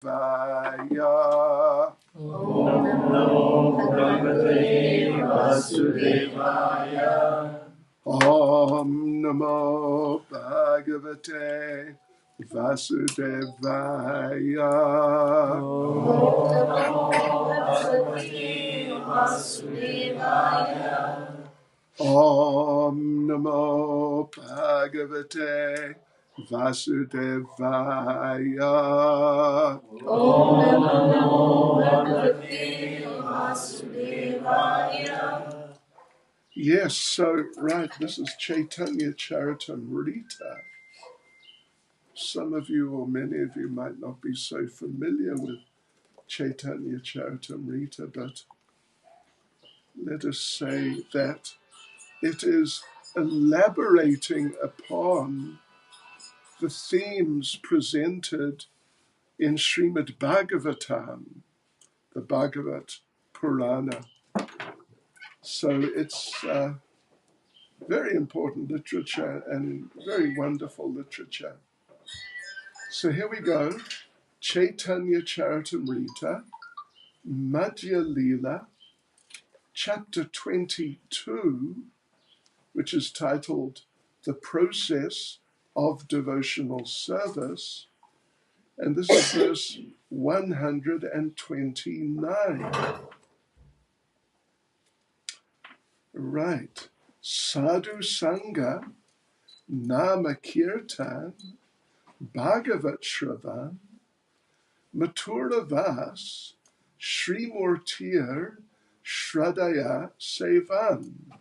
Vaya. Om Namo Bhagavate Vasudevaya. Om Namo Bhagavate Vasudevaya. Om Namo Bhagavate Vasudevaya. Om Namo Bhagavate Vasudevaya. Om Namo Bhagavate Vasudevaya. Yes, so, right, this is Chaitanya Charitamrita. Some of you or many of you might not be so familiar with Chaitanya Charitamrita, but let us say that it is elaborating upon the themes presented in Srimad Bhagavatam, the Bhagavat Purana. So it's very important literature and very wonderful literature. So here we go. Chaitanya Charitamrita, Madhya Lila, chapter 22, which is titled The Process of Devotional Service. And this is verse 129. Right. Sadhu Sangha, Nama Kirtan, Bhagavat Shravan, Mathura Vas, Srimurtir, Shradaya Sevan.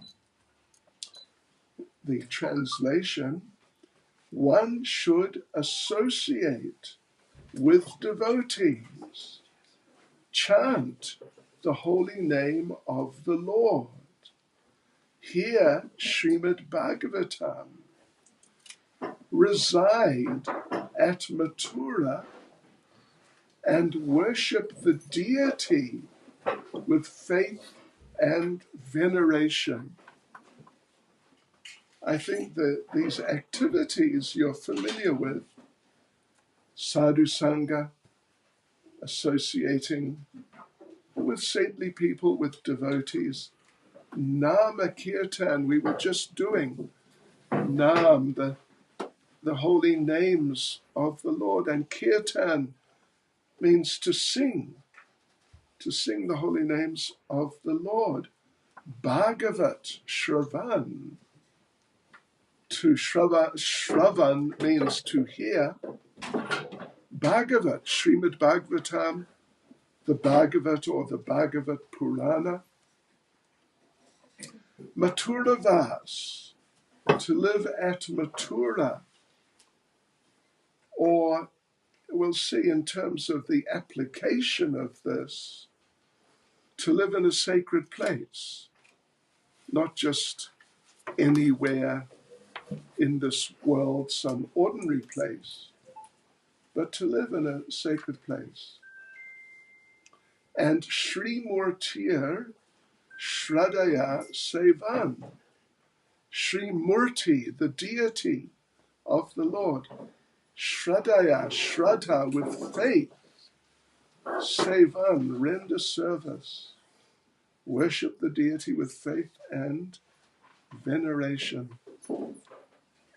The translation: one should associate with devotees, chant the holy name of the Lord, hear Srimad Bhagavatam, reside at Mathura, and worship the deity with faith and veneration. I think that these activities you're familiar with, sadhu sangha, associating with saintly people, with devotees, nama kirtan, we were just doing nam, the holy names of the Lord, and kirtan means to sing the holy names of the Lord. Bhagavat Shravan, to Shravan means to hear. Bhagavat, Srimad Bhagavatam, the Bhagavat or the Bhagavat Purana. Mathura Vas, to live at Mathura, or we'll see in terms of the application of this, to live in a sacred place, not just anywhere in this world, some ordinary place, but to live in a sacred place. And Sri Murtir Shradaya Sevan, Sri Murti, the deity of the Lord. Shradaya, Shraddha, with faith. Sevan, render service. Worship the deity with faith and veneration.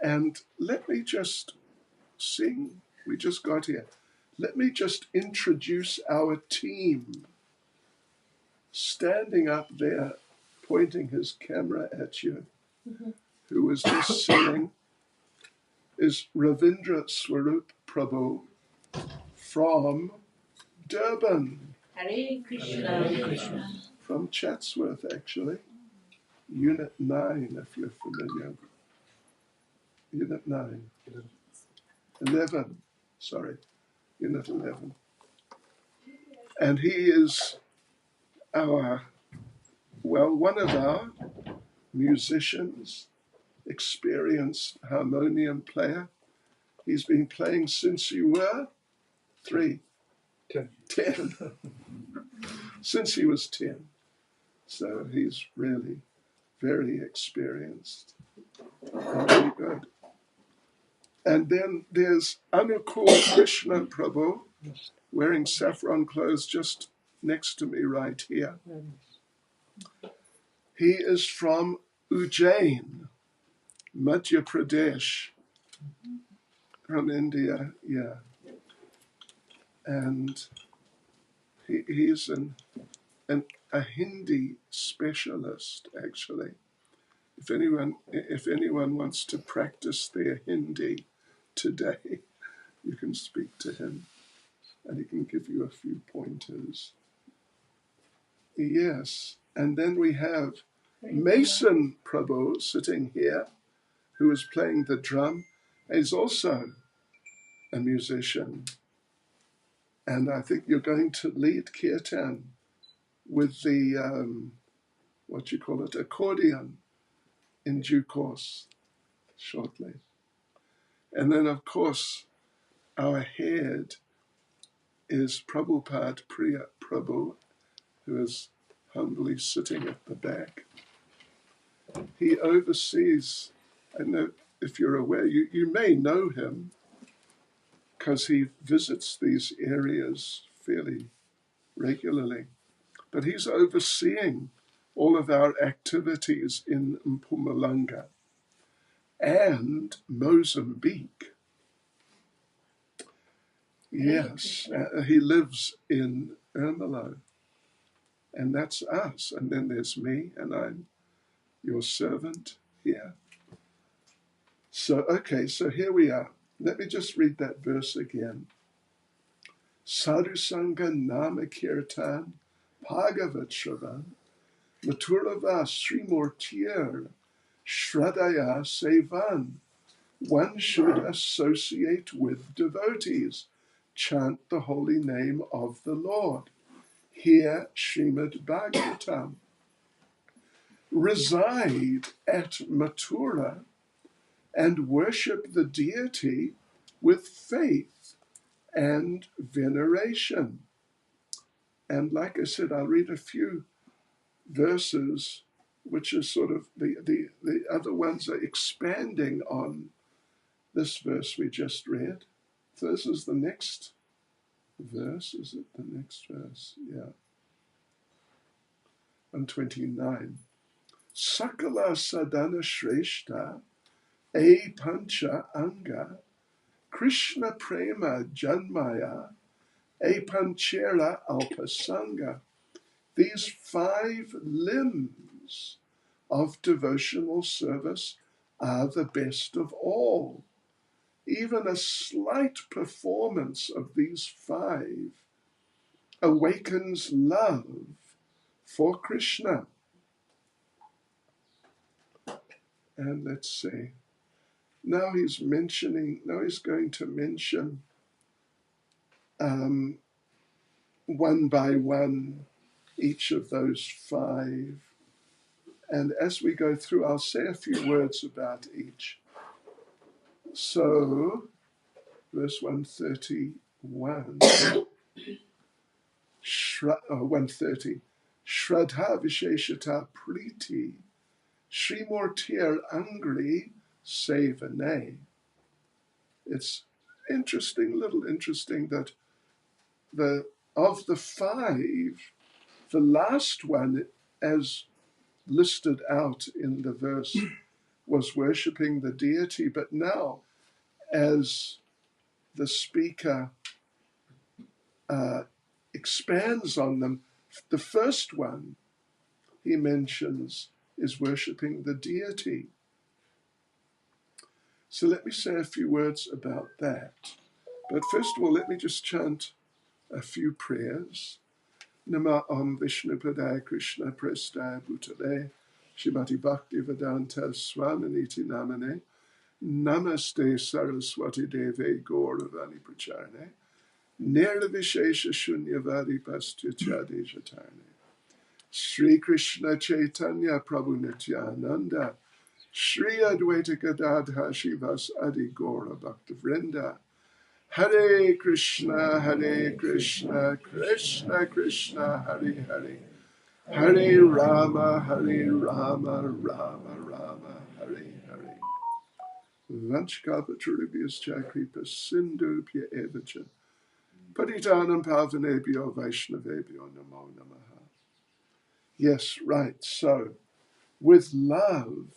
And let me just sing, we just got here. Let me just introduce our team. Standing up there, pointing his camera at you, who was just singing, is Ravindra Swarup Prabhu from Durban. Hare Krishna. Hare Krishna. From Chatsworth, actually. Unit 9, if you're familiar. Unit 9. 11, sorry. Unit 11. And he is one of our musicians, experienced harmonium player. He's been playing since you were 10. Since he was 10. So he's really very experienced and very good. And then there's Anukul Krishna Prabhu wearing saffron clothes just next to me right here. He is from Ujjain, Madhya Pradesh, from India, yeah. And he's a Hindi specialist, actually. If anyone wants to practice their Hindi today, you can speak to him and he can give you a few pointers. Yes, and then we have Mason Prabhu sitting here, who is playing the drum. He's also a musician. And I think you're going to lead kirtan with the, accordion in due course, shortly. And then, of course, our head is Prabhupada Priya Prabhu, who is humbly sitting at the back. He oversees, I don't know if you're aware, you may know him because he visits these areas fairly regularly, but he's overseeing all of our activities in Mpumalanga and Mozambique. Yes, he lives in Ermelo, and that's us. And then there's me, and I'm your servant here. So here we are. Let me just read that verse again. Sadhu Sangha Nama Kirtan Bhagavat Shravan Maturava Srimurtir Shradaya Sevan. One should associate with devotees, chant the holy name of the Lord, hear Srimad Bhagavatam, reside at Mathura, and worship the deity with faith and veneration. And like I said, I'll read a few verses, which is sort of the other ones are expanding on this verse we just read. So this is the next verse. Is it the next verse? Yeah. 129. Sakala sadhana shreshta e pancha anga Krishna prema janmaya e panchera alpasanga. These 5 limbs of devotional service are the best of all. Even a slight performance of these 5 awakens love for Krishna. And let's see. Now he's going to mention one by one each of those 5. And as we go through, I'll say a few words about each. So, verse 131, 130. Shraddha Visheshata Priti Srimurtir Angri Sevane. It's interesting that of the 5, the last one, as listed out in the verse, was worshipping the deity, but now, as the speaker expands on them, the first one he mentions is worshipping the deity. So let me say a few words about that. But first of all, let me just chant a few prayers. Nama Om Vishnu Padaya Krishna Prestaya Bhutale Shrimati Bhakti Vedanta Swaminiti Namane Namaste Saraswati Deve Gauravani Pracharane Nirvishesha Shunyavadi Pastyachadi Jatarne Sri Krishna Chaitanya Prabhu Nityananda Sri Advaita Gadadha Shivas Adi Gaura Bhakta Vrinda Hare Krishna, Krishna Krishna, Hare Hare, Hare Rama, Rama Rama, Hare Hare. Vanchkalpatarubhyascha kripa sindhubhya evacha Paritanam Pavanebhyo Vaishnavebhyo Namo Namaha. Yes, right. So, with love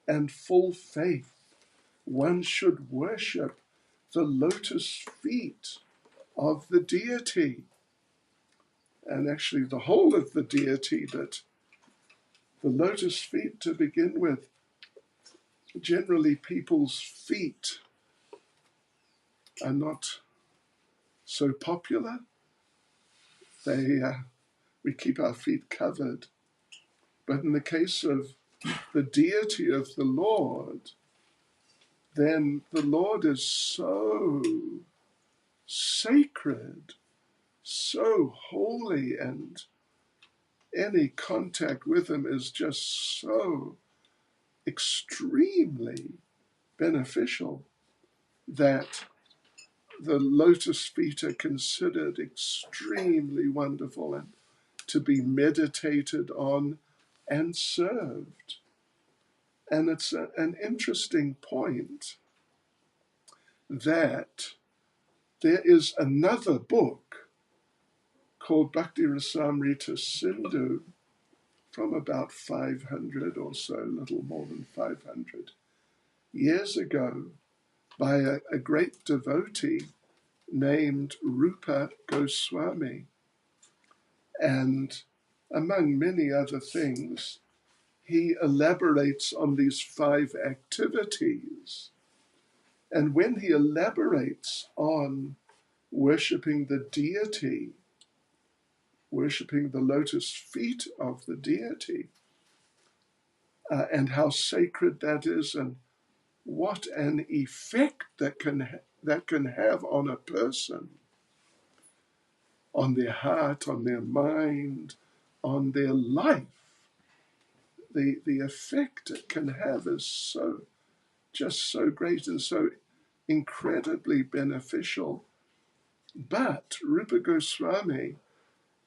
and full faith, one should worship the lotus feet of the deity, and actually the whole of the deity, but the lotus feet to begin with. Generally, people's feet are not so popular. We keep our feet covered. But in the case of the deity of the Lord, then the Lord is so sacred, so holy, and any contact with him is just so extremely beneficial that the lotus feet are considered extremely wonderful and to be meditated on and served. And it's an interesting point that there is another book called Bhakti Rasamrita Sindhu from about 500 or so, a little more than 500 years ago, by a great devotee named Rupa Goswami. And among many other things, he elaborates on these 5 activities. And when he elaborates on worshipping the deity, worshipping the lotus feet of the deity, and how sacred that is, and what an effect that can have on a person, on their heart, on their mind, on their life. The effect it can have is just so great and so incredibly beneficial. But Rupa Goswami,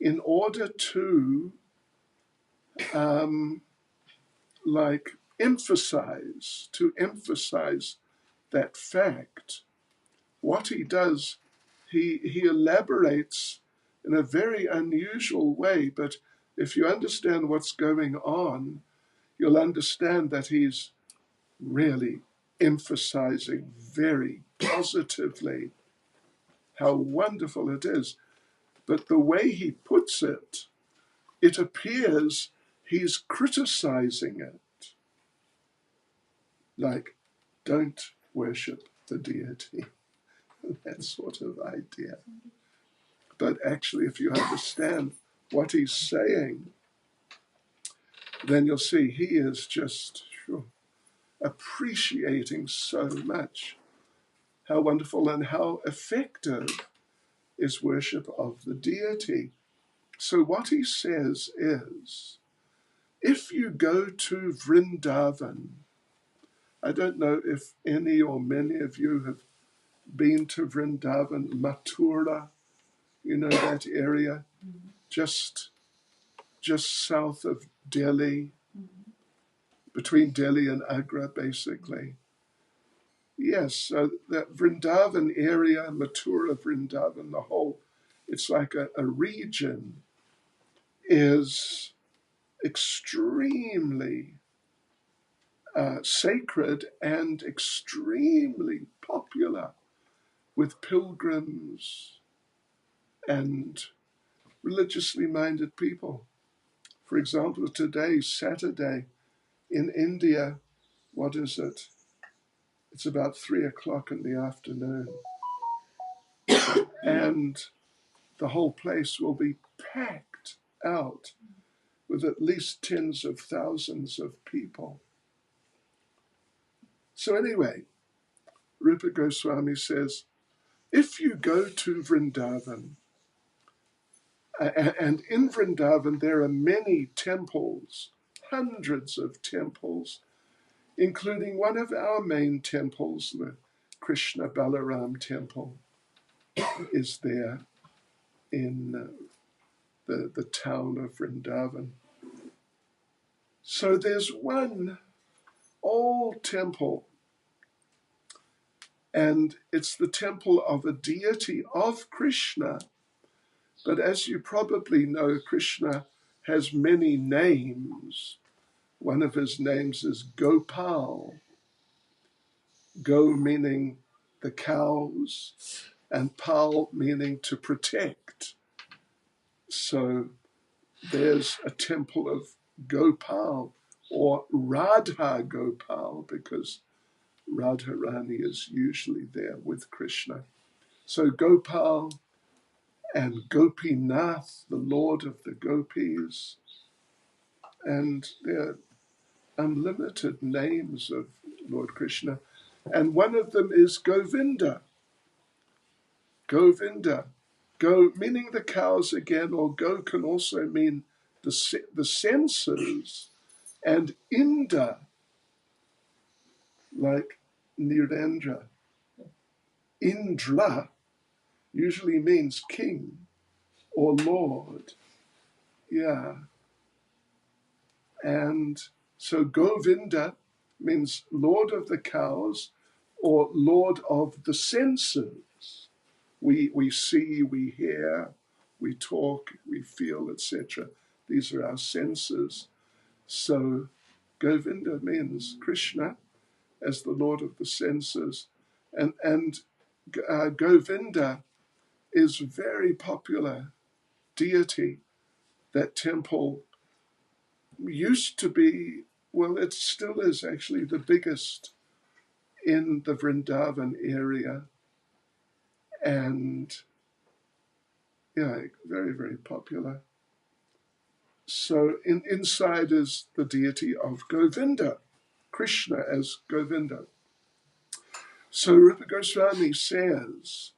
in order to emphasize that fact, what he does, he elaborates in a very unusual way. But if you understand what's going on, you'll understand that he's really emphasizing very positively how wonderful it is. But the way he puts it, it appears he's criticizing it. Like, don't worship the deity, that sort of idea. But actually, if you understand what he's saying, then you'll see he is just appreciating so much how wonderful and how effective is worship of the deity. So what he says is, if you go to Vrindavan, I don't know if any or many of you have been to Vrindavan, Mathura, you know that area, just south of Delhi, between Delhi and Agra, basically. Yes, so that Vrindavan area, Mathura, Vrindavan, the whole, it's like a region, is extremely sacred and extremely popular with pilgrims and religiously minded people. For example, today, Saturday, in India, what is it? It's about 3:00 in the afternoon. And the whole place will be packed out with at least tens of thousands of people. So anyway, Rupa Goswami says, if you go to Vrindavan, and in Vrindavan there are many temples, hundreds of temples, including one of our main temples, the Krishna Balaram temple, is there in the town of Vrindavan. So there's one old temple And it's the temple of a deity of Krishna. But as you probably know, Krishna has many names. One of his names is Gopal. Go meaning the cows, and Pal meaning to protect. So there's a temple of Gopal, or Radha Gopal, because Radharani is usually there with Krishna. So Gopal and Gopinath, the Lord of the Gopis, and there are unlimited names of Lord Krishna. And one of them is Govinda. Govinda. Go meaning the cows again, or go can also mean the senses, and Inda, like Nirendra. Indra usually means king or lord. Yeah. And so Govinda means lord of the cows or lord of the senses. We see, we hear, we talk, we feel, etc. These are our senses. So Govinda means Krishna as the lord of the senses. And Govinda is very popular deity. That temple used to be, well, it still is actually the biggest in the Vrindavan area. And yeah, very, very popular. So inside is the deity of Govinda, Krishna as Govinda. So Rupa Goswami says,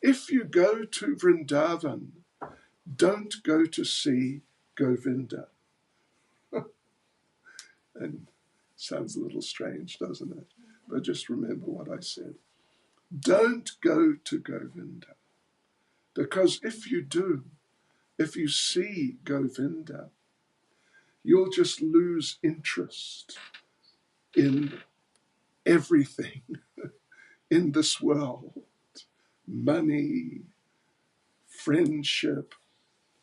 if you go to Vrindavan, don't go to see Govinda. And sounds a little strange, doesn't it? But just remember what I said. Don't go to Govinda. Because if you do, if you see Govinda, you'll just lose interest in everything in this world. Money, friendship,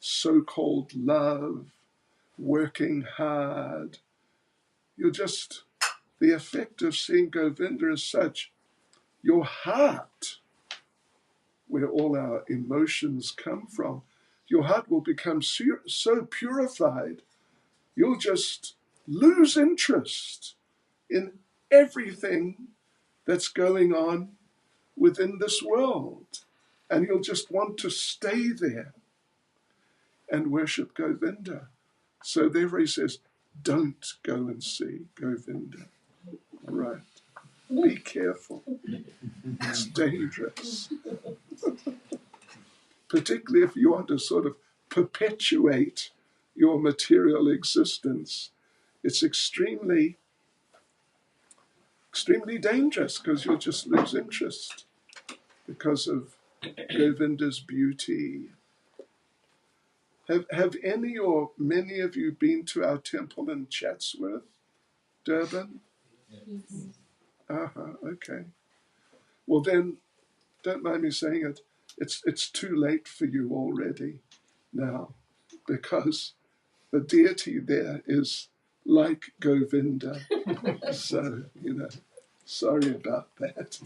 so-called love, working hard. The effect of seeing Govinda is such, your heart, where all our emotions come from, your heart will become so purified, you'll just lose interest in everything that's going on within this world. And you'll just want to stay there and worship Govinda. So therefore he says, don't go and see Govinda. Right. Be careful. It's dangerous. Particularly if you want to sort of perpetuate your material existence. It's extremely, extremely dangerous because you'll just lose interest because of Govinda's beauty. Have any or many of you been to our temple in Chatsworth, Durban? Yes. Okay. Well then, don't mind me saying it, it's too late for you already now, because the deity there is like Govinda. So, sorry about that.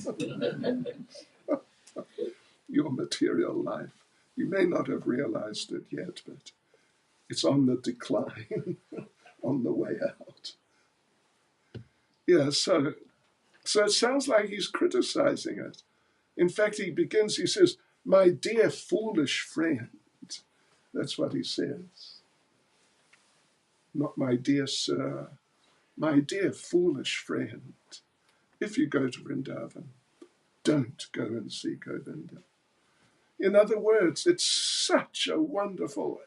Your material life. You may not have realized it yet, but it's on the decline, on the way out. Yeah, so it sounds like he's criticizing it. In fact, he says, my dear foolish friend. That's what he says. Not my dear sir, my dear foolish friend. If you go to Vrindavan, don't go and see Govinda. In other words, it's such a wonderful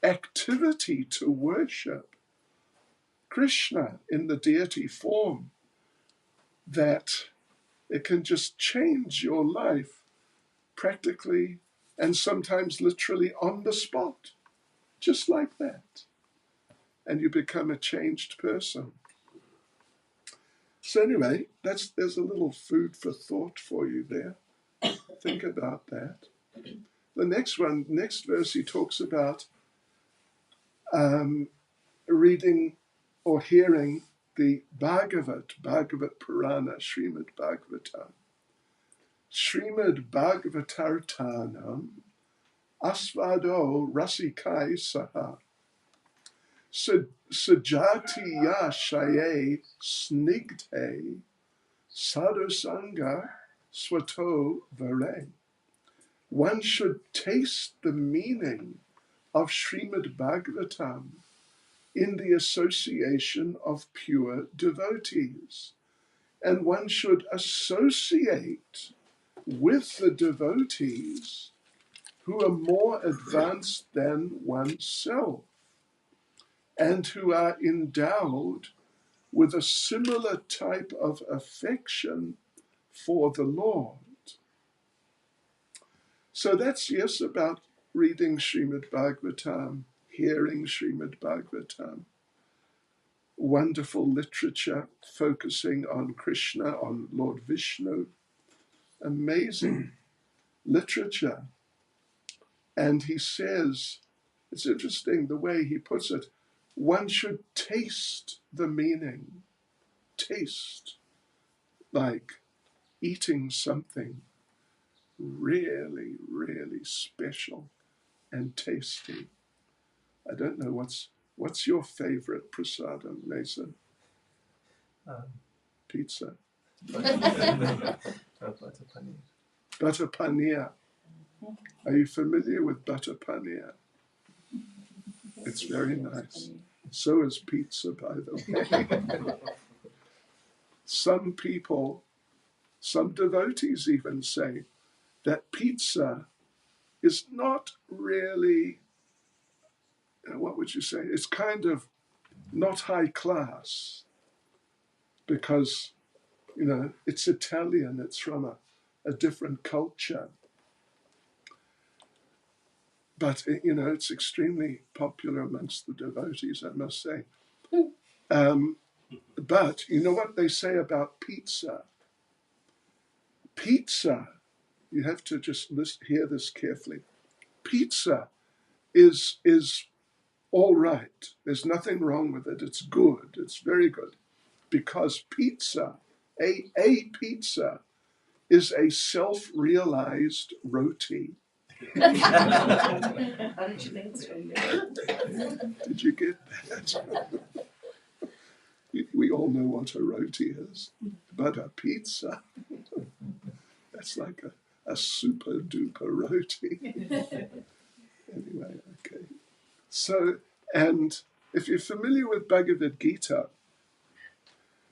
activity to worship Krishna in the deity form that it can just change your life practically and sometimes literally on the spot, just like that. And you become a changed person. So anyway, there's a little food for thought for you there. Think about that. The next verse, he talks about reading or hearing the Bhagavad Purana, Srimad Bhagavatam. Srimad Bhagavatartanam Asvado Rasikai Saha Sajatiya Shaye Snigdhe Sadhusanga Swato Vare. One should taste the meaning of Srimad Bhagavatam in the association of pure devotees. And one should associate with the devotees who are more advanced than oneself and who are endowed with a similar type of affection for the Lord. So that's, yes, about reading Srimad Bhagavatam, hearing Srimad Bhagavatam. Wonderful literature focusing on Krishna, on Lord Vishnu. Amazing literature. And he says, it's interesting the way he puts it, one should taste the meaning. Taste, like eating something really, really special and tasty. I don't know, what's your favorite prasadam, Mason? Pizza. Butter paneer. Butter paneer. Are you familiar with butter paneer? It's very nice. So is pizza, by the way. Some people, some devotees even say that pizza is not really, what would you say? It's kind of not high class because, it's Italian, it's from a different culture. But, it's extremely popular amongst the devotees, I must say. But you know what they say about pizza? Pizza, you have to just hear this carefully. Pizza is all right. There's nothing wrong with it. It's good. It's very good. Because pizza, a pizza, is a self-realized roti. How did you think so? Did you get that? We all know what a roti is, but a pizza, that's like a super duper roti. Anyway, okay. So, and if you're familiar with Bhagavad Gita,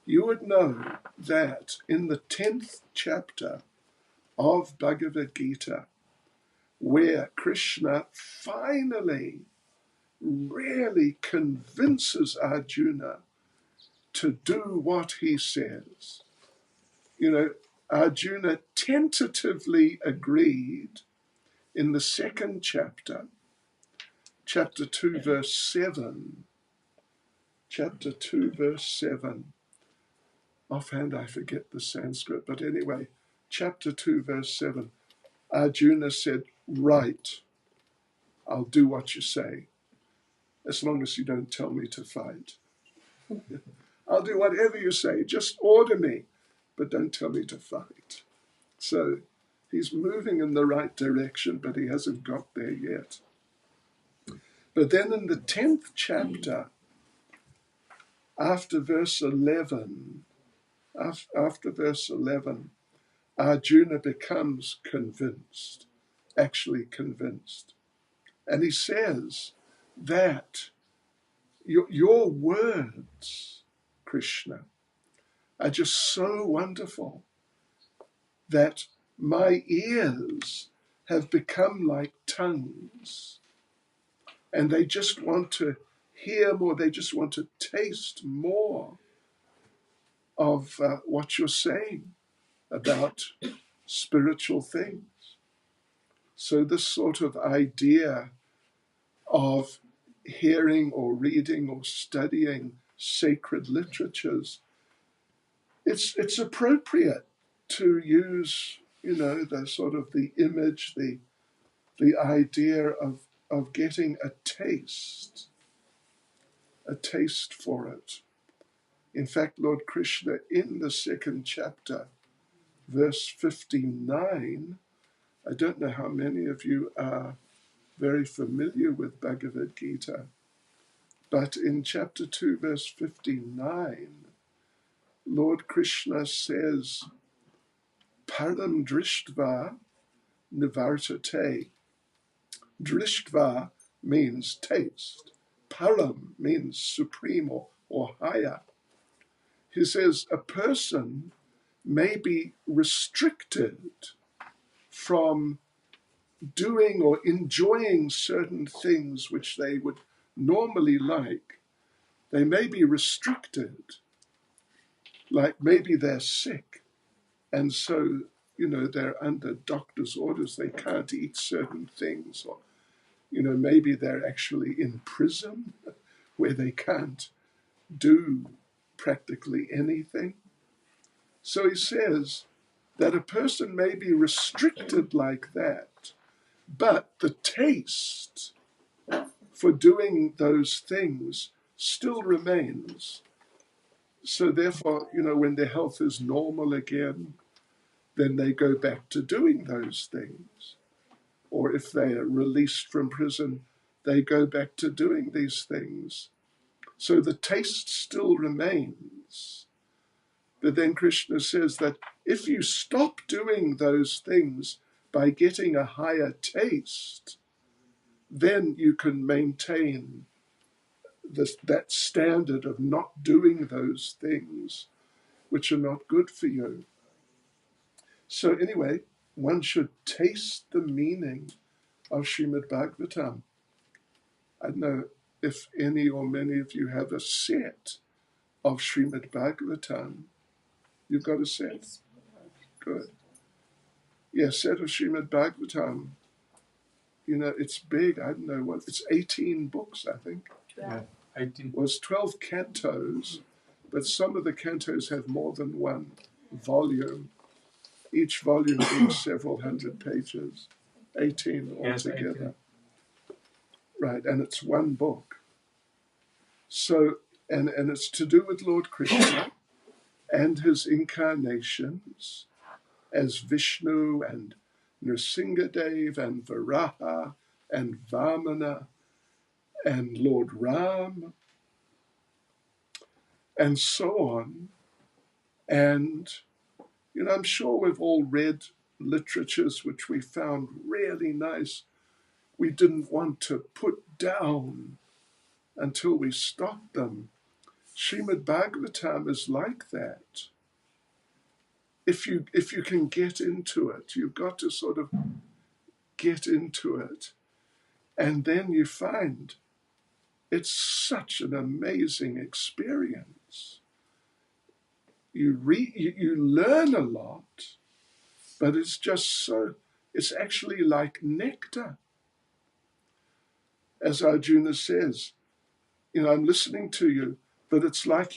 you would know that in the 10th chapter of Bhagavad Gita, where Krishna finally really convinces Arjuna to do what he says. Arjuna tentatively agreed in the second chapter, chapter 2, verse 7. Chapter 2, verse 7. Offhand, I forget the Sanskrit, but anyway, chapter 2, verse 7. Arjuna said, right, I'll do what you say, as long as you don't tell me to fight. I'll do whatever you say, just order me, but don't tell me to fight. So he's moving in the right direction, but he hasn't got there yet. But then in the 10th chapter, after verse 11, Arjuna becomes convinced, actually convinced. And he says that your words, Krishna, are just so wonderful that my ears have become like tongues. And they just want to hear more, they just want to taste more of what you're saying about spiritual things. So this sort of idea of hearing or reading or studying sacred literatures it's appropriate to use, the sort of the image, the idea of getting a taste for it. In fact, Lord Krishna, in the second chapter, verse 59, I don't know how many of you are very familiar with Bhagavad Gita, but in chapter 2, verse 59, Lord Krishna says, Param drishtva nivartate. Drishtva means taste. Param means supreme or higher. He says a person may be restricted from doing or enjoying certain things which they would normally like. They may be restricted, like maybe they're sick, and so, they're under doctor's orders, they can't eat certain things, or, maybe they're actually in prison where they can't do practically anything. So he says that a person may be restricted like that, but the taste for doing those things still remains. So therefore, when their health is normal again, then they go back to doing those things. Or if they are released from prison, they go back to doing these things. So the taste still remains. But then Krishna says that if you stop doing those things by getting a higher taste, then you can maintain that standard of not doing those things which are not good for you. So anyway, one should taste the meaning of Srimad Bhagavatam. I don't know if any or many of you have a set of Srimad Bhagavatam. You've got a set? Good. Yeah, set of Srimad Bhagavatam. It's big. I don't know what. It's 18 books, I think. Yeah, 18. Well, it's 12 cantos, but some of the cantos have more than one volume. Each volume being several hundred pages. 18 Yes, altogether. 18. Right, and it's one book. So, and it's to do with Lord Krishna and his incarnations as Vishnu and Nrsingadev and Varaha and Vamana and Lord Ram and so on. And, I'm sure we've all read literatures which we found really nice. We didn't want to put down until we stopped them. Srimad Bhagavatam is like that. If you can get into it, you've got to sort of get into it. And then you find it's such an amazing experience. You learn a lot, but it's actually like nectar. As Arjuna says, I'm listening to you, but it's like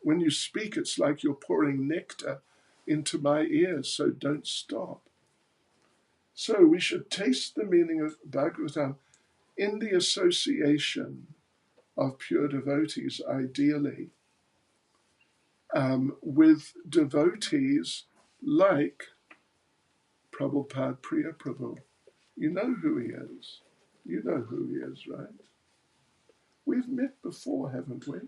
when you speak, it's like you're pouring nectar into my ears, so don't stop. So we should taste the meaning of Bhagavatam in the association of pure devotees, ideally, with devotees like Prabhupada Priya Prabhu. You know who he is. You know who he is, right? We've met before, haven't we?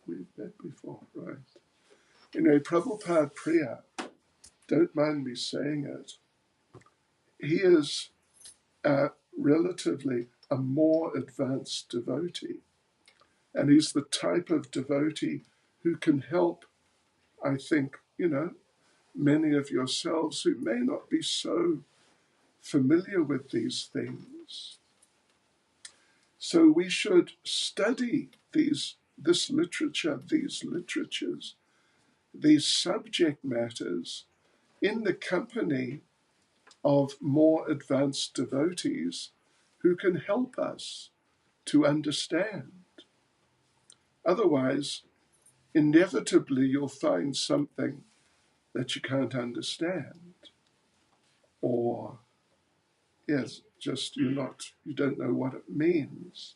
We've met before, right? Prabhupada Priya, don't mind me saying it, he is relatively a more advanced devotee. And he's the type of devotee who can help, I think, many of yourselves who may not be so familiar with these things. So we should study this literature, these literatures, these subject matters in the company of more advanced devotees who can help us to understand. Otherwise, inevitably you'll find something that you can't understand, or yes, just you don't know what it means.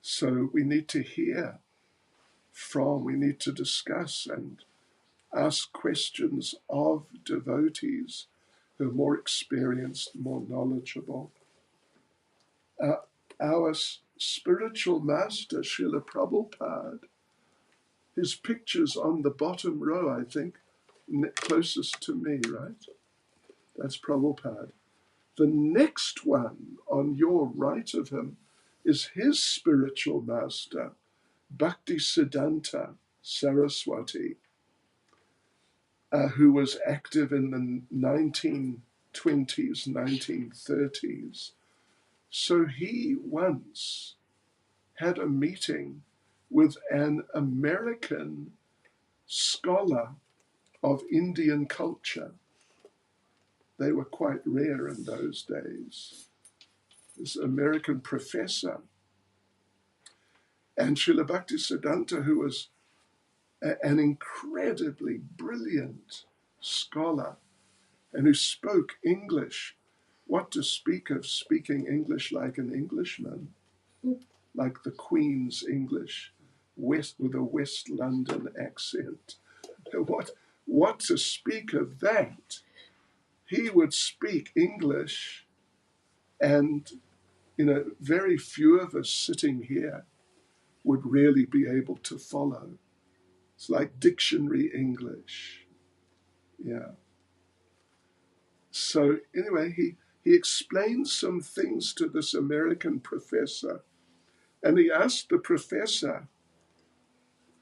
So we need to hear we need to discuss and ask questions of devotees who are more experienced, more knowledgeable. Our spiritual master, Srila Prabhupada, his picture's on the bottom row, I think, closest to me, right? That's Prabhupada. The next one on your right of him is his spiritual master, Bhaktisiddhanta Saraswati, who was active in the 1920s, 1930s. So he once had a meeting with an American scholar of Indian culture. They were quite rare in those days. This American professor. And Srila Bhaktisiddhanta, who was an incredibly brilliant scholar and who spoke English. What to speak of speaking English like an Englishman, like the Queen's English, with a West London accent. What to speak of that? He would speak English, and very few of us sitting here would really be able to follow. It's like dictionary English. Yeah. So anyway, he explained some things to this American professor, and he asked the professor,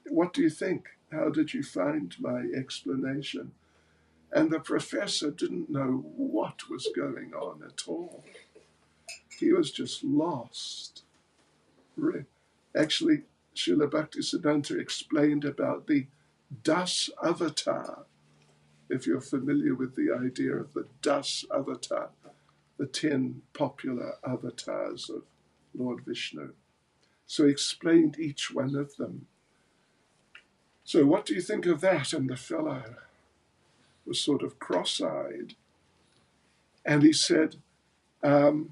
"What do you think? How did you find my explanation?" And the professor didn't know what was going on at all. He was just lost. Actually, Srila Bhaktisiddhanta explained about the Das avatar. If you're familiar with the idea of the Das avatar, the 10 popular avatars of Lord Vishnu. So he explained each one of them. So what do you think of that? And the fellow was sort of cross-eyed. And he said, I'll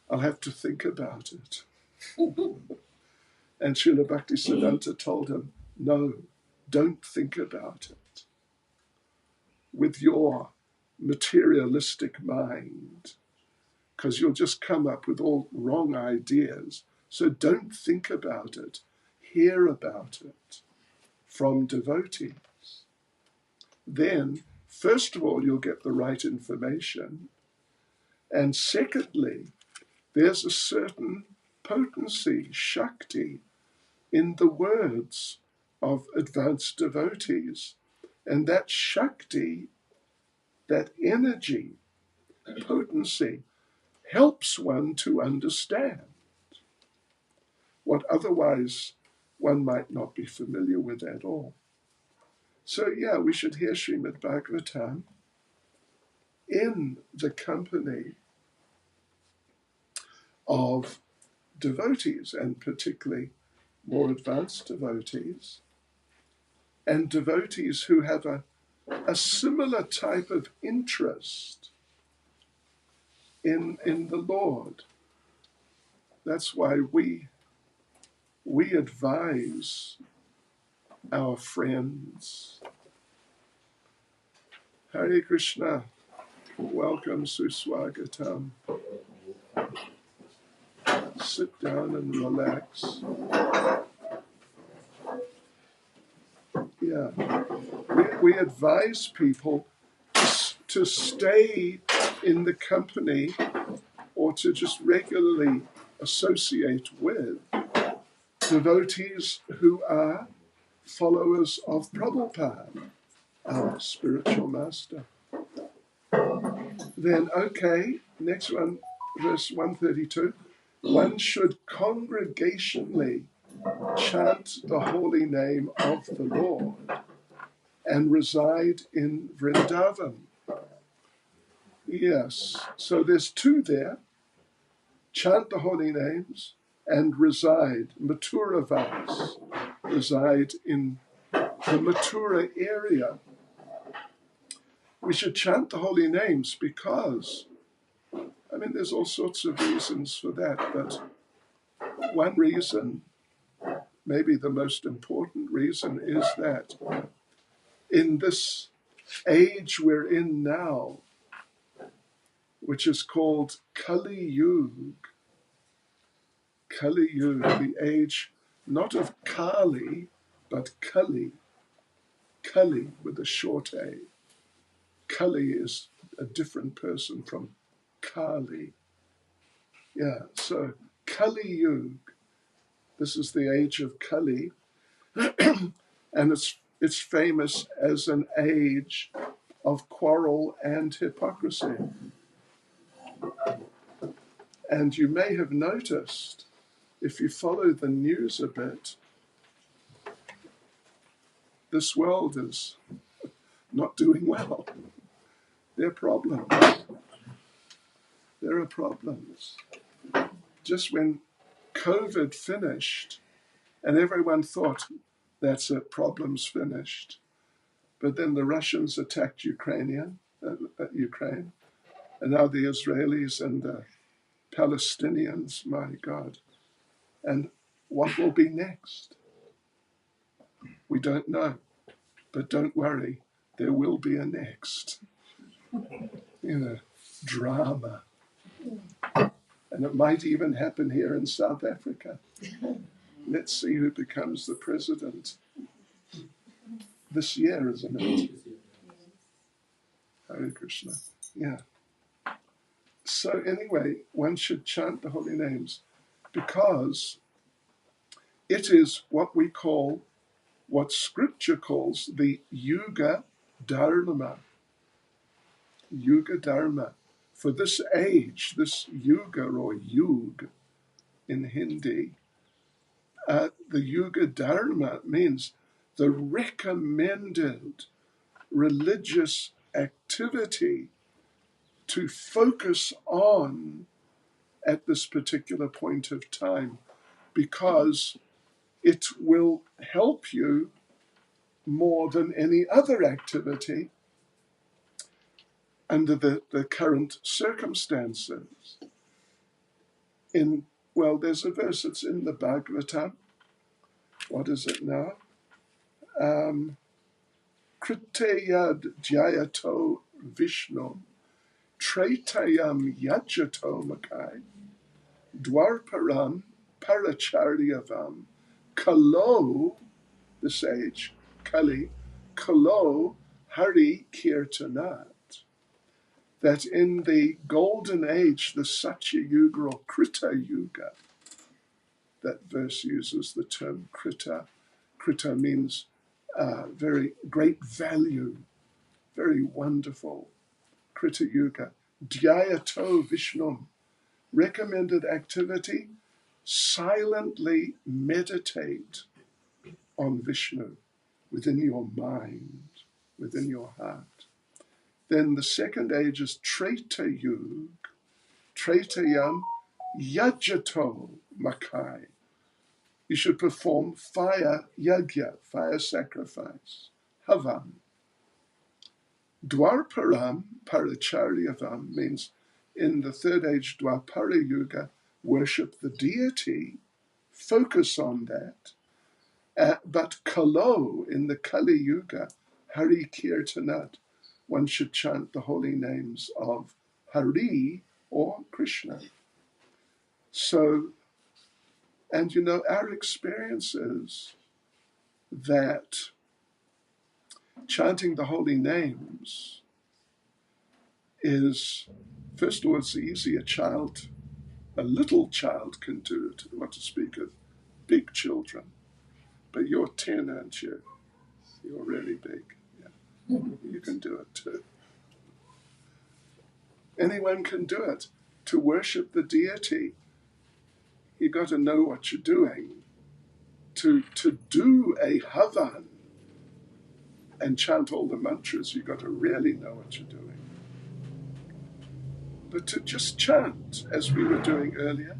have to think about it. And Srila Bhaktisiddhanta told him, no, don't think about it. With your materialistic mind, because you'll just come up with all wrong ideas. So don't think about it. Hear about it from devotees. Then, first of all, you'll get the right information. And secondly, there's a certain potency, Shakti, in the words of advanced devotees. And that Shakti, that energy, potency, helps one to understand what otherwise one might not be familiar with at all. So yeah, we should hear Srimad Bhagavatam in the company of devotees, and particularly more advanced devotees, and devotees who have a similar type of interest in the Lord. That's why we advise our friends. Hare Krishna, welcome, Suswagatam. Sit down and relax. Yeah, we advise people to stay in the company or to just regularly associate with devotees who are followers of Prabhupada, our spiritual master. Then, okay, next one, verse 132. One should congregationally chant the holy name of the Lord and reside in Vrindavan. Yes, so there's two there. Chant the holy names and reside, Mathura Vas. reside in the Matura area, we should chant the holy names because, I mean, there's all sorts of reasons for that, but one reason, maybe the most important reason, is that in this age we're in now, which is called Kali Yuga, the age not of Kali, but Kali with a short A. Kali is a different person from Kali. Yeah, so Kali Yuga, this is the age of Kali, and it's famous as an age of quarrel and hypocrisy. And you may have noticed, if you follow the news a bit, this world is not doing well. There are problems. There are problems. Just when COVID finished, and everyone thought, that's it, problem's finished. But then the Russians attacked Ukraine, and now the Israelis and the Palestinians, my God. And what will be next? We don't know. But don't worry, there will be a next. Drama. And it might even happen here in South Africa. Let's see who becomes the president this year, isn't it? Hare Krishna. Yeah. So anyway, one should chant the holy names because it is what we call, what scripture calls the Yuga Dharma. Yuga Dharma. For this age, this Yuga or Yug in Hindi, the Yuga Dharma means the recommended religious activity to focus on at this particular point of time, because it will help you more than any other activity under the current circumstances. There's a verse, it's in the Bhagavatam. What is it now? Kriteyad Jyayato Vishnu Tretayam Yajato Makai Dwarparam Paracharyavam Kalo, this age, Kali, Kalo Hari Kirtanat. That in the golden age, the Satya Yuga or Krita Yuga, that verse uses the term Krita. Krita means very great value, very wonderful. Krita Yuga. Dhyayato Vishnum. Recommended activity, silently meditate on Vishnu within your mind, within your heart. Then the second age is Treta Yuga, Tretayam Yajato Makai. You should perform fire yagya, fire sacrifice, havam. Dwarparam Paracharyavam means in the third age, Dwapara Yuga, worship the deity, focus on that. But Kalo, in the Kali Yuga, Hari Kirtanat, one should chant the holy names of Hari or Krishna. So, and our experience is that chanting the holy names is, first of all, it's easy. A little child can do it, not to speak of big children. But you're 10, aren't you? You're really big. Yeah. You can do it too. Anyone can do it. To worship the deity, you got to know what you're doing. To do a havan and chant all the mantras, you got to really know what you're doing. But to just chant, as we were doing earlier,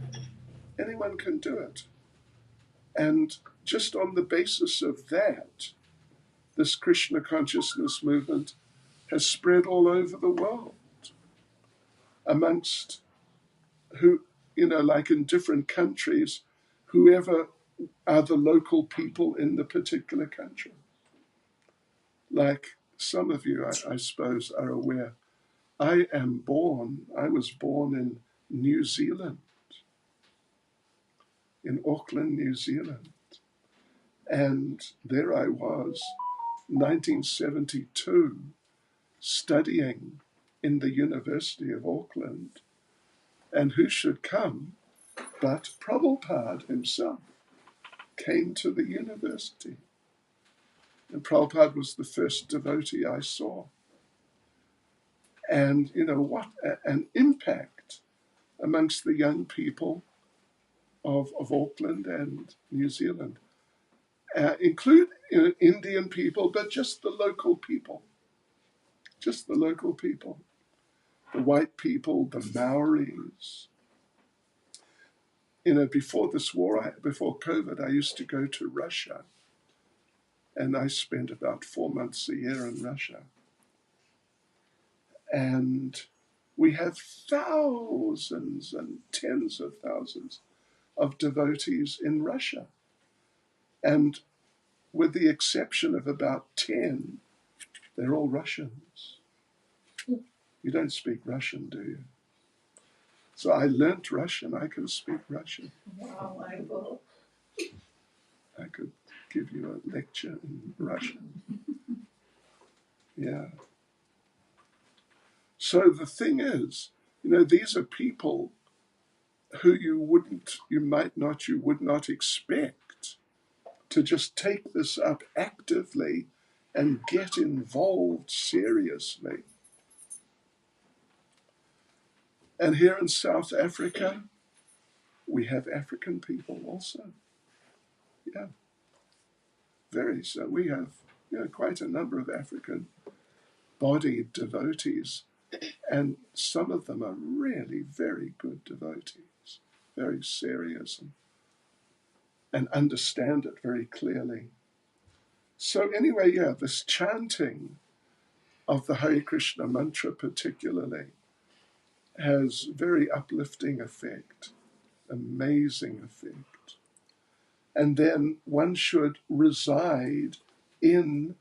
anyone can do it. And just on the basis of that, this Krishna consciousness movement has spread all over the world amongst who, like in different countries, whoever are the local people in the particular country. Like some of you, I suppose, are aware, I was born in New Zealand, in Auckland, New Zealand. And there I was, 1972, studying in the University of Auckland. And who should come but Prabhupada himself came to the university. And Prabhupada was the first devotee I saw. And, what an impact amongst the young people of Auckland and New Zealand. Include Indian people, but just the local people. Just the local people. The white people, the Maoris. Before this war, before COVID, I used to go to Russia. And I spent about 4 months a year in Russia. And we have thousands and tens of thousands of devotees in Russia. And with the exception of about 10, they're all Russians. You don't speak Russian, do you? So I learnt Russian. I can speak Russian. Wow, I will. I could give you a lecture in Russian. Yeah. So the thing is, these are people who you would not expect to just take this up actively and get involved seriously. And here in South Africa, we have African people also. Yeah. So we have quite a number of African-bodied devotees, and some of them are really very good devotees, very serious and understand it very clearly. So anyway, this chanting of the Hare Krishna mantra particularly has very uplifting effect, amazing effect. And then one should reside in,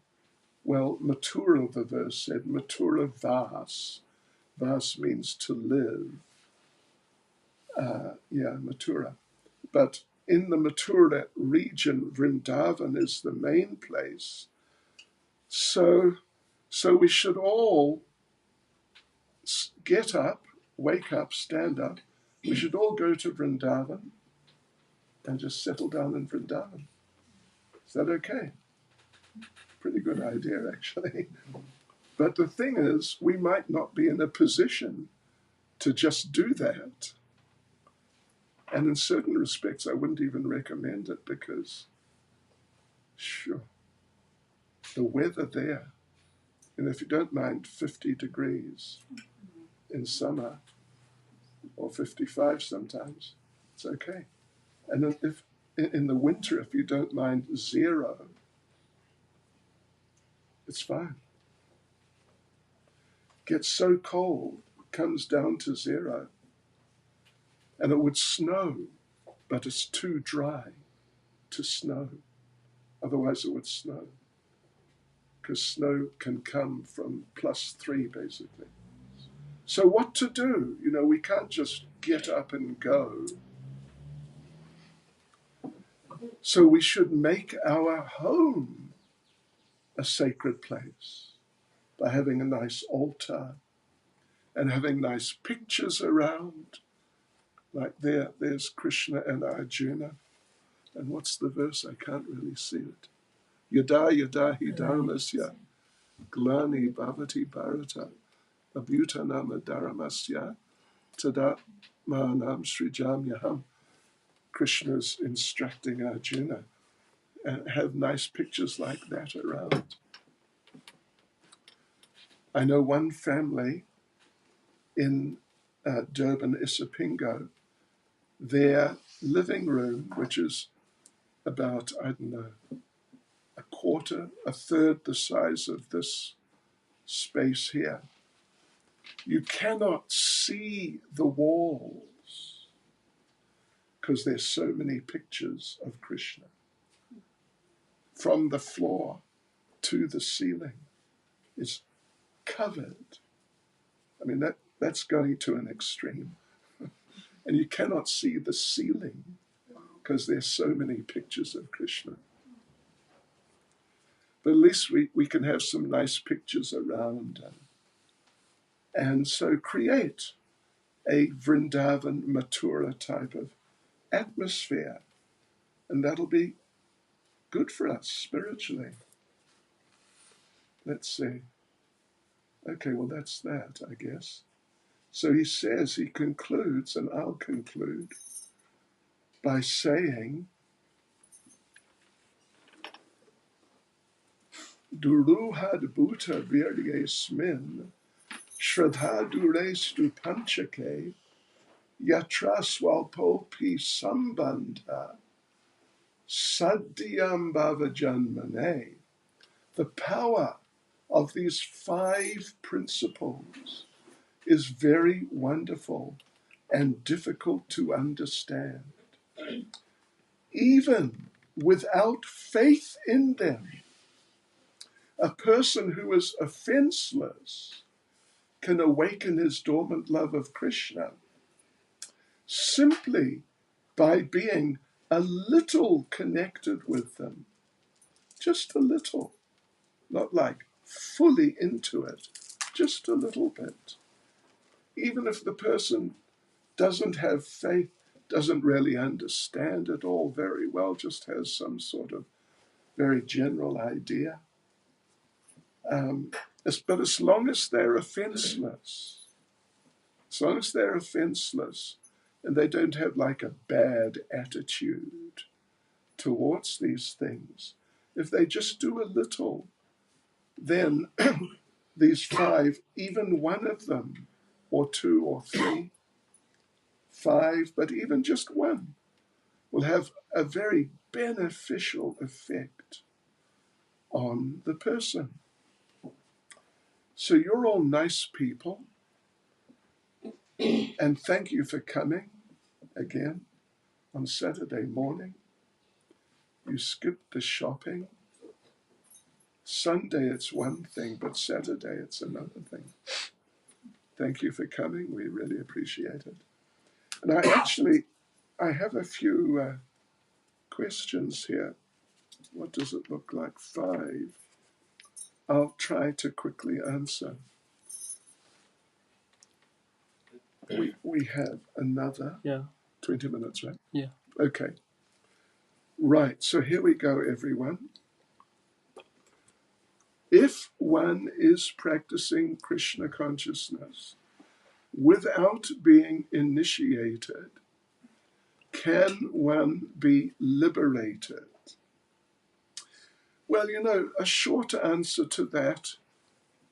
Mathura, the verse said, Mathura Vas. Vas means to live. Mathura. But in the Mathura region, Vrindavan is the main place. So we should all get up, wake up, stand up. We should all go to Vrindavan and just settle down in Vrindavan. Is that okay? Pretty good idea, actually. But the thing is, we might not be in a position to just do that. And in certain respects, I wouldn't even recommend it because, sure, the weather there, if you don't mind 50 degrees in summer, or 55 sometimes, it's okay. And then if in the winter, if you don't mind 0, it's fine. Gets so cold, comes down to 0, and it would snow, but it's too dry to snow. Otherwise it would snow, because snow can come from +3, basically. So what to do? We can't just get up and go. So we should make our home a sacred place by having a nice altar and having nice pictures around. Like there's Krishna and Arjuna. And what's the verse? I can't really see it. Yada yada hi dharmasya glani bhavati bharata abhutanam dharamasya tada manam srijamyaham. Krishna's instructing Arjuna, and have nice pictures like that around. I know one family in Durban, Isipingo, their living room, which is about, I don't know, a quarter, a third the size of this space here. You cannot see the walls because there's so many pictures of Krishna. From the floor to the ceiling is covered. I mean, that's going to an extreme. And you cannot see the ceiling because there's so many pictures of Krishna. But at least we can have some nice pictures around. And so create a Vrindavan Mathura type of atmosphere. And that'll be good for us spiritually. Let's see. Okay, well, that's that, I guess. So he says, he concludes, and I'll conclude by saying, Duruhad Bhuta Viryesmin, Shraddha Durestu Panchake, Yatra Swalpo Pi Sambandha, Sadyam Bhavajanmane. The power of these 5 principles is very wonderful and difficult to understand. Even without faith in them, a person who is offenseless can awaken his dormant love of Krishna simply by being a little connected with them. Just a little. Not like fully into it. Just a little bit. Even if the person doesn't have faith, doesn't really understand it all very well, just has some sort of very general idea. But as long as they're offenseless, and they don't have like a bad attitude towards these things, if they just do a little, then these 5, even one of them, or 2 or 3, 5, but even just one, will have a very beneficial effect on the person. So you're all nice people, and thank you for coming again on Saturday morning. You skipped the shopping. Sunday it's one thing, but Saturday it's another thing. Thank you for coming. We really appreciate it. And I have a few questions here. What does it look like? 5. I'll try to quickly answer. We have another 20 minutes, right? Yeah. Okay. Right, so here we go, everyone. If one is practicing Krishna consciousness without being initiated, can one be liberated? Well, a short answer to that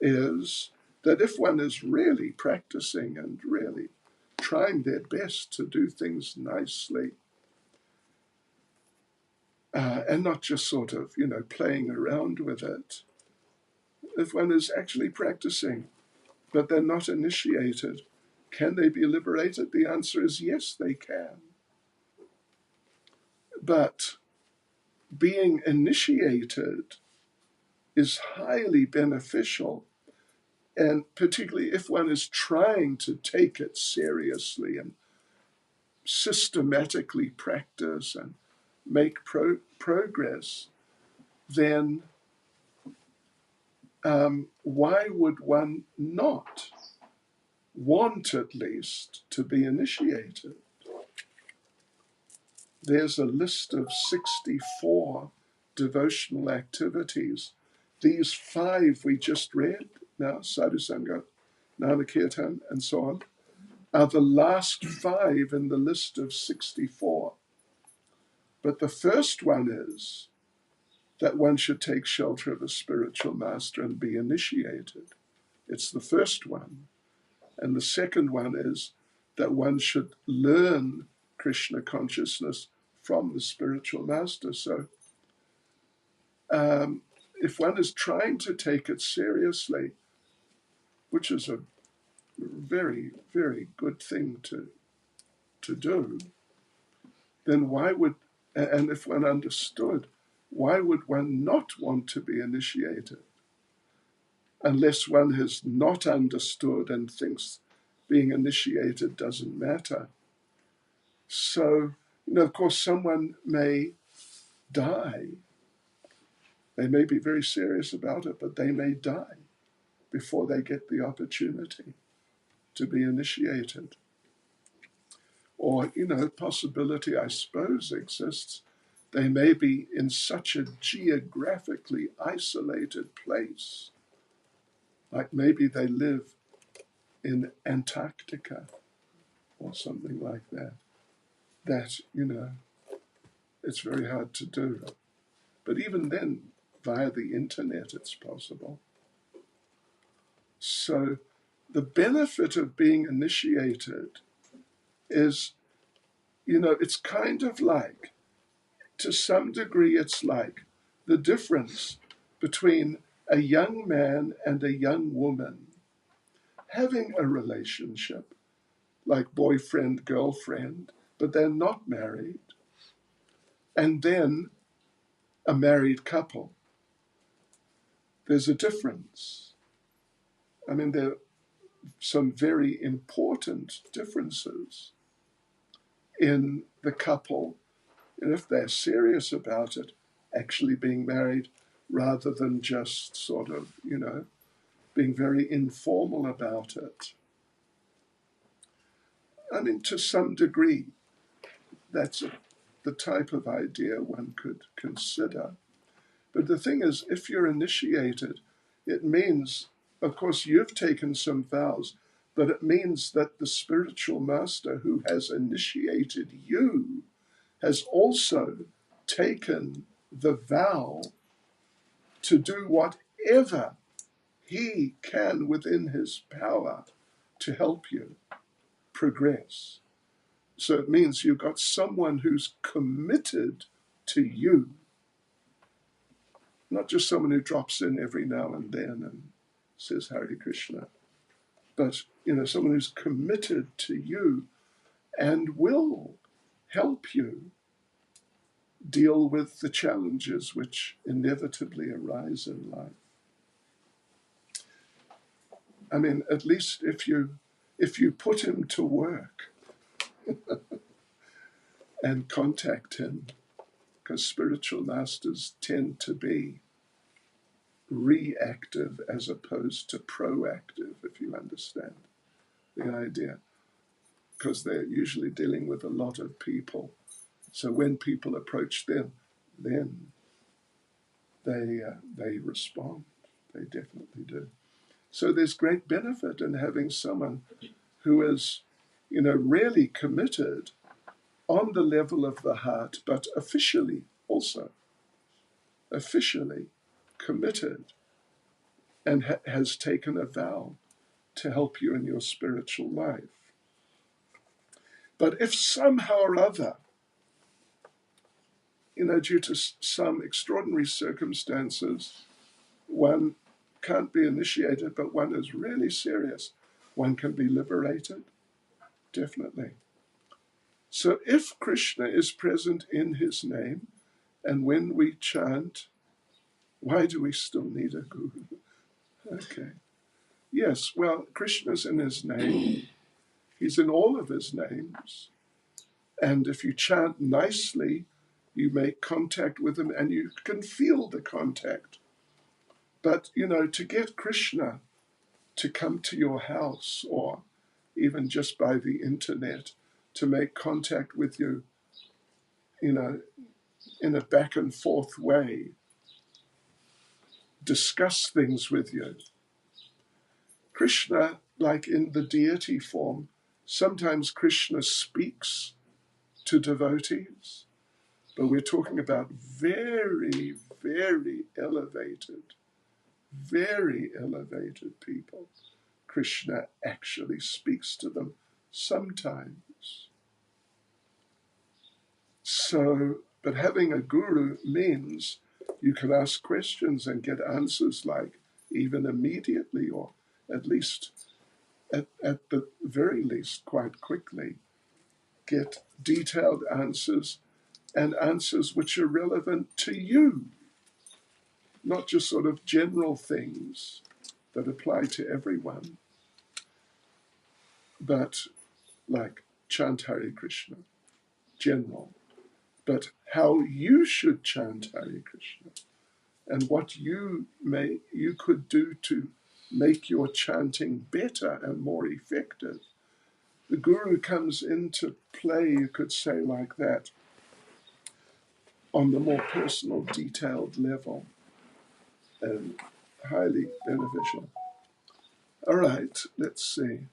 is that if one is really practicing and really trying their best to do things nicely, and not just sort of, playing around with it, if one is actually practicing, but they're not initiated, can they be liberated? The answer is yes, they can. But being initiated is highly beneficial, and particularly if one is trying to take it seriously and systematically practice and make progress, then why would one not want at least to be initiated? There's a list of 64 devotional activities. These 5 we just read now, Sadhu Sangha, Namakirtan, and so on, are the last 5 in the list of 64. But the first one is that one should take shelter of a spiritual master and be initiated. It's the first one. And the second one is that one should learn Krishna consciousness from the spiritual master. So if one is trying to take it seriously, which is a very, very good thing to do, then why would, and if one understood, why would one not want to be initiated? Unless one has not understood and thinks being initiated doesn't matter. So, of course, someone may die. They may be very serious about it, but they may die before they get the opportunity to be initiated. Or, possibility, I suppose, exists. They may be in such a geographically isolated place, like maybe they live in Antarctica or something like that, it's very hard to do. But even then, via the internet, it's possible. So the benefit of being initiated is, it's kind of like, to some degree, it's like the difference between a young man and a young woman having a relationship, like boyfriend, girlfriend, but they're not married, and then a married couple. There's a difference. I mean, there are some very important differences in the couple, and if they're serious about it, actually being married rather than just sort of, being very informal about it. I mean, to some degree, that's the type of idea one could consider. But the thing is, if you're initiated, it means, of course, you've taken some vows, but it means that the spiritual master who has initiated you has also taken the vow to do whatever he can within his power to help you progress. So it means you've got someone who's committed to you, not just someone who drops in every now and then and says Hare Krishna, but someone who's committed to you and will help you deal with the challenges which inevitably arise in life. I mean, at least if you put him to work and contact him, because spiritual masters tend to be reactive as opposed to proactive, if you understand the idea, because they're usually dealing with a lot of people. So when people approach them, then they respond. They definitely do. So there's great benefit in having someone who is, really committed on the level of the heart, but officially also, officially committed and has taken a vow to help you in your spiritual life. But if somehow or other, due to some extraordinary circumstances, one can't be initiated, but one is really serious, one can be liberated, definitely. So if Krishna is present in his name, and when we chant, why do we still need a guru? Okay. Yes, well, Krishna's in his name. He's in all of his names. And if you chant nicely, you make contact with him and you can feel the contact. But, to get Krishna to come to your house or even just by the internet to make contact with you, in a back and forth way, discuss things with you. Krishna, like in the deity form, sometimes Krishna speaks to devotees, but we're talking about very, very elevated people. Krishna actually speaks to them sometimes. So, but having a guru means you can ask questions and get answers like even immediately, or at least at the very least quite quickly, get detailed answers and answers which are relevant to you, not just sort of general things that apply to everyone, but like chant Hare Krishna, general, but how you should chant Hare Krishna and what you could do to make your chanting better and more effective. The guru comes into play, you could say like that, on the more personal, detailed level, and highly beneficial. All right, let's see.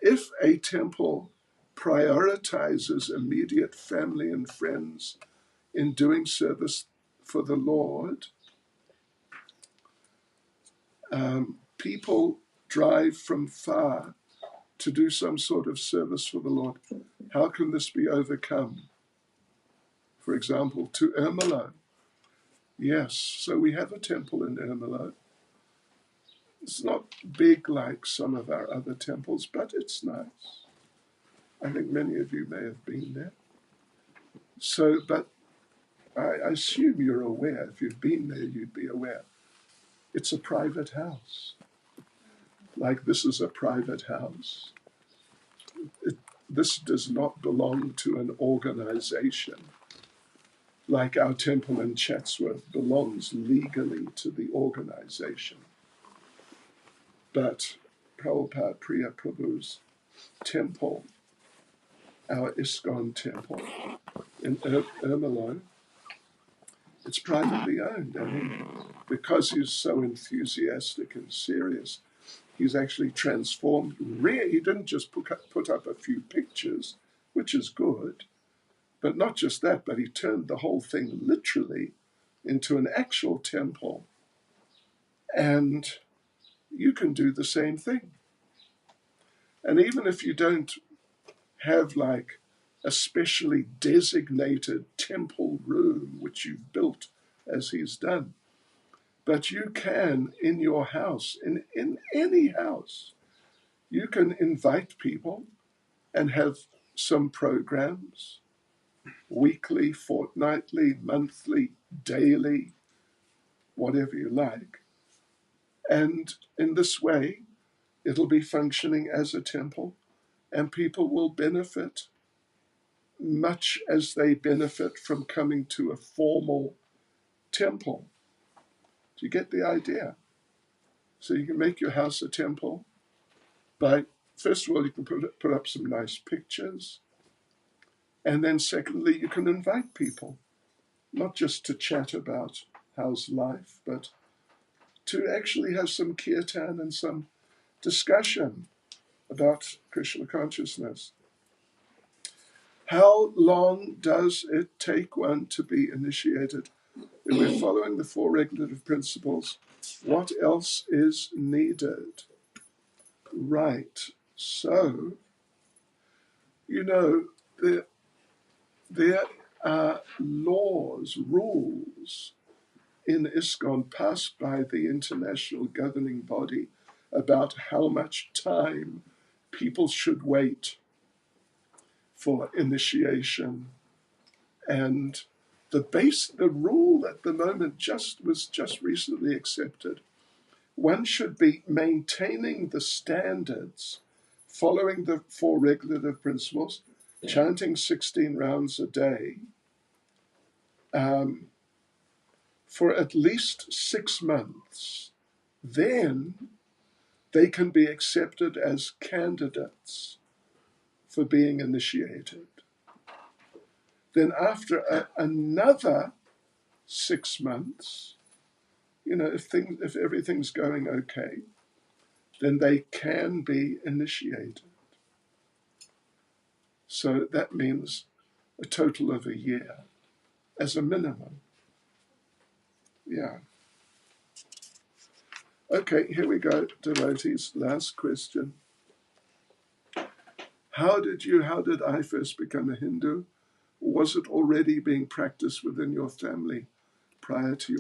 If a temple prioritizes immediate family and friends in doing service for the Lord, people drive from far to do some sort of service for the Lord. How can this be overcome? For example, to Ermelo. Yes, so we have a temple in Ermelo. It's not big like some of our other temples, but it's nice. I think many of you may have been there. So, but I assume you're aware. If you've been there, you'd be aware. It's a private house. Like this is a private house. This does not belong to an organization. Like our temple in Chatsworth belongs legally to the organization. But Prabhupada Priya Prabhu's temple, our ISKCON temple in Ermelo, it's privately owned. And because he's so enthusiastic and serious, he's actually transformed. He didn't just put up a few pictures, which is good, but not just that, but he turned the whole thing literally into an actual temple. And you can do the same thing. And even if you don't have like a specially designated temple room, which you've built as he's done, but you can, in your house, in any house, you can invite people and have some programs, weekly, fortnightly, monthly, daily, whatever you like. And in this way, it'll be functioning as a temple, and people will benefit much as they benefit from coming to a formal temple. Do you get the idea? So you can make your house a temple by, first of all, you can put up some nice pictures. And then secondly, you can invite people, not just to chat about how's life, but to actually have some kirtan and some discussion about Krishna consciousness. How long does it take one to be initiated? If we're following the four regulative principles, what else is needed? Right. So, there are laws, rules in ISKCON passed by the international governing body about how much time people should wait for initiation. And the rule at the moment was just recently accepted. One should be maintaining the standards, following the four regulative principles, chanting 16 rounds a day, for at least 6 months. Then they can be accepted as candidates for being initiated. Then after another 6 months, if everything's going okay, then they can be initiated. So that means a total of a year as a minimum. Yeah. Okay, here we go, devotees. Last question. How did I first become a Hindu? Was it already being practiced within your family prior to your